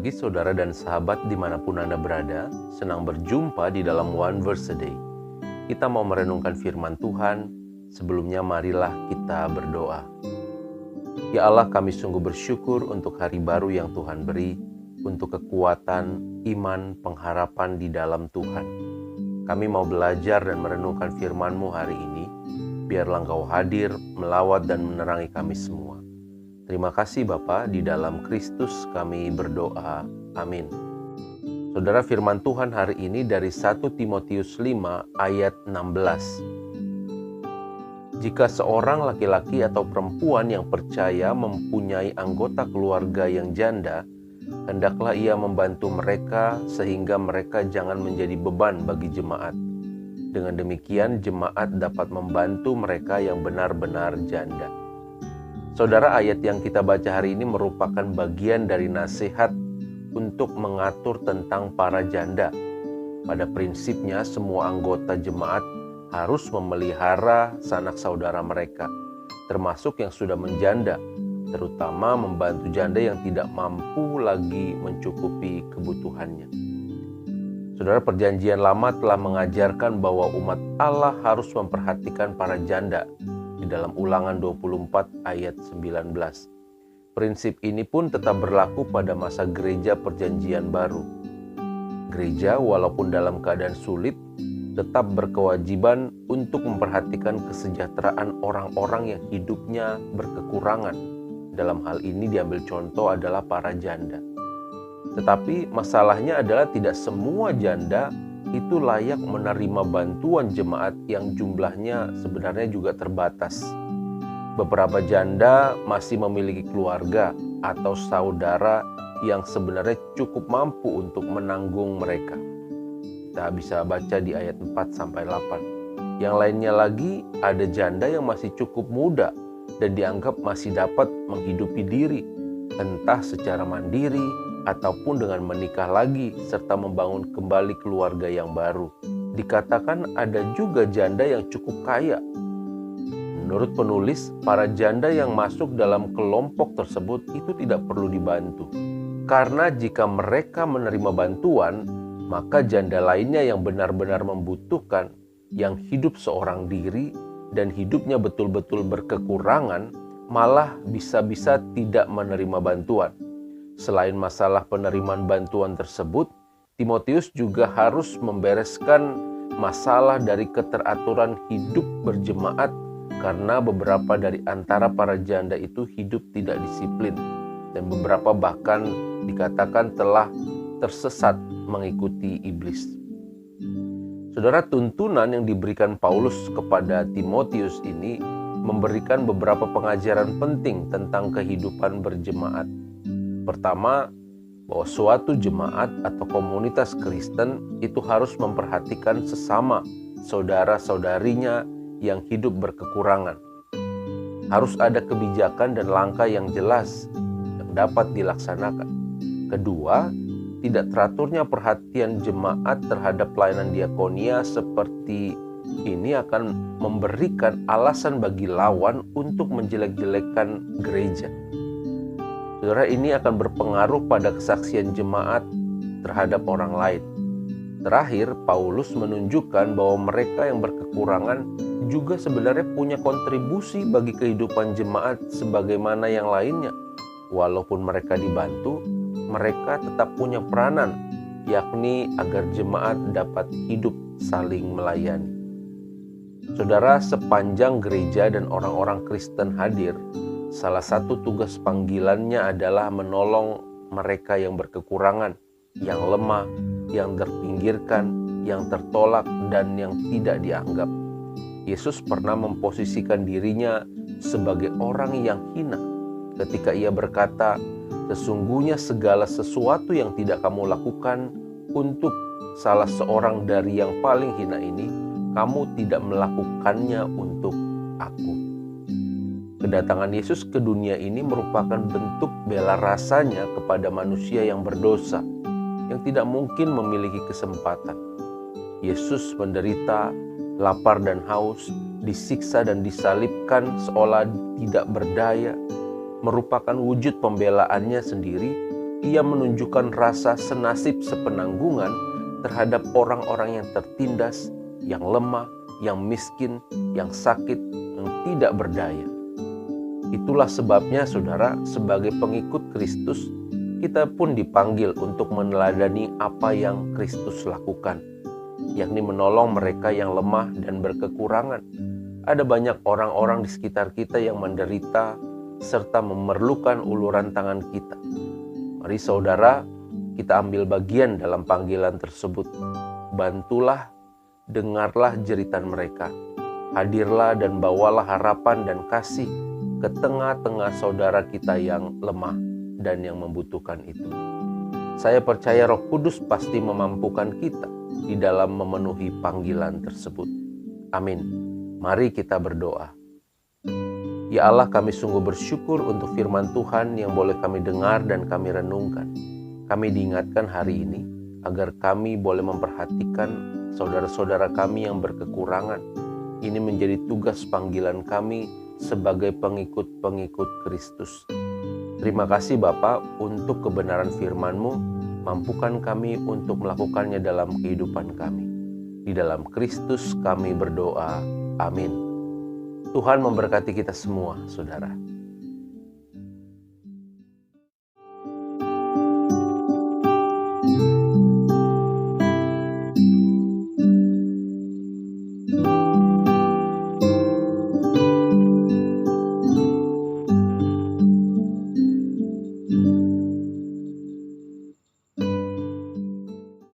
pagi saudara dan sahabat dimanapun Anda berada, senang berjumpa di dalam One Verse a Day. Kita mau merenungkan firman Tuhan, sebelumnya marilah kita berdoa. Ya Allah, kami sungguh bersyukur untuk hari baru yang Tuhan beri, untuk kekuatan, iman, pengharapan di dalam Tuhan. Kami mau belajar dan merenungkan firman-Mu hari ini, biarlah Engkau hadir, melawat dan menerangi kami semua. Terima kasih Bapa, di dalam Kristus kami berdoa. Amin. Saudara, firman Tuhan hari ini dari 1 Timotius 5 ayat 16. Jika seorang laki-laki atau perempuan yang percaya mempunyai anggota keluarga yang janda, hendaklah ia membantu mereka sehingga mereka jangan menjadi beban bagi jemaat. Dengan demikian jemaat dapat membantu mereka yang benar-benar janda. Saudara, ayat yang kita baca hari ini merupakan bagian dari nasihat untuk mengatur tentang para janda. Pada prinsipnya, semua anggota jemaat harus memelihara sanak saudara mereka, termasuk yang sudah menjanda, terutama membantu janda yang tidak mampu lagi mencukupi kebutuhannya. Saudara, Perjanjian Lama telah mengajarkan bahwa umat Allah harus memperhatikan para janda di dalam Ulangan 24 ayat 19. Prinsip ini pun tetap berlaku pada masa gereja Perjanjian Baru. Gereja walaupun dalam keadaan sulit tetap berkewajiban untuk memperhatikan kesejahteraan orang-orang yang hidupnya berkekurangan. Dalam hal ini diambil contoh adalah para janda. Tetapi masalahnya adalah tidak semua janda itu layak menerima bantuan jemaat yang jumlahnya sebenarnya juga terbatas. Beberapa janda masih memiliki keluarga atau saudara yang sebenarnya cukup mampu untuk menanggung mereka. Kita bisa baca di ayat 4-8. Yang lainnya lagi, ada janda yang masih cukup muda dan dianggap masih dapat menghidupi diri, entah secara mandiri ataupun dengan menikah lagi serta membangun kembali keluarga yang baru. Dikatakan ada juga janda yang cukup kaya. Menurut penulis, para janda yang masuk dalam kelompok tersebut itu tidak perlu dibantu. Karena jika mereka menerima bantuan, maka janda lainnya yang benar-benar membutuhkan, yang hidup seorang diri dan hidupnya betul-betul berkekurangan, malah bisa-bisa tidak menerima bantuan. Selain masalah penerimaan bantuan tersebut, Timotius juga harus membereskan masalah dari keteraturan hidup berjemaat karena beberapa dari antara para janda itu hidup tidak disiplin dan beberapa bahkan dikatakan telah tersesat mengikuti iblis. Saudara, tuntunan yang diberikan Paulus kepada Timotius ini memberikan beberapa pengajaran penting tentang kehidupan berjemaat. Pertama, bahwa suatu jemaat atau komunitas Kristen itu harus memperhatikan sesama saudara-saudarinya yang hidup berkekurangan. Harus ada kebijakan dan langkah yang jelas yang dapat dilaksanakan. Kedua, tidak teraturnya perhatian jemaat terhadap pelayanan diakonia seperti ini akan memberikan alasan bagi lawan untuk menjelek-jelekan gereja. Saudara, ini akan berpengaruh pada kesaksian jemaat terhadap orang lain. Terakhir, Paulus menunjukkan bahwa mereka yang berkekurangan juga sebenarnya punya kontribusi bagi kehidupan jemaat sebagaimana yang lainnya. Walaupun mereka dibantu, mereka tetap punya peranan, yakni agar jemaat dapat hidup saling melayani. Saudara, sepanjang gereja dan orang-orang Kristen hadir, salah satu tugas panggilannya adalah menolong mereka yang berkekurangan, yang lemah, yang terpinggirkan, yang tertolak, dan yang tidak dianggap. Yesus pernah memposisikan dirinya sebagai orang yang hina ketika ia berkata, "Sesungguhnya segala sesuatu yang tidak kamu lakukan untuk salah seorang dari yang paling hina ini, kamu tidak melakukannya untuk aku." Kedatangan Yesus ke dunia ini merupakan bentuk bela rasanya kepada manusia yang berdosa, yang tidak mungkin memiliki kesempatan. Yesus menderita, lapar dan haus, disiksa dan disalibkan seolah tidak berdaya, merupakan wujud pembelaannya sendiri ia menunjukkan rasa senasib sepenanggungan terhadap orang-orang yang tertindas, yang lemah, yang miskin, yang sakit, yang tidak berdaya. Itulah sebabnya saudara, sebagai pengikut Kristus, kita pun dipanggil untuk meneladani apa yang Kristus lakukan, yakni menolong mereka yang lemah dan berkekurangan. Ada banyak orang-orang di sekitar kita yang menderita serta memerlukan uluran tangan kita. Mari saudara, kita ambil bagian dalam panggilan tersebut. Bantulah, dengarlah jeritan mereka. Hadirlah dan bawalah harapan dan kasih ke tengah-tengah saudara kita yang lemah dan yang membutuhkan itu. Saya percaya Roh Kudus pasti memampukan kita di dalam memenuhi panggilan tersebut. Amin. Mari kita berdoa. Ya Allah, kami sungguh bersyukur untuk firman Tuhan yang boleh kami dengar dan kami renungkan. Kami diingatkan hari ini agar kami boleh memperhatikan saudara-saudara kami yang berkekurangan. Ini menjadi tugas panggilan kami sebagai pengikut-pengikut Kristus. Terima kasih Bapa untuk kebenaran firman-Mu. Mampukan kami untuk melakukannya dalam kehidupan kami. Di dalam Kristus kami berdoa. Amin. Tuhan memberkati kita semua, saudara.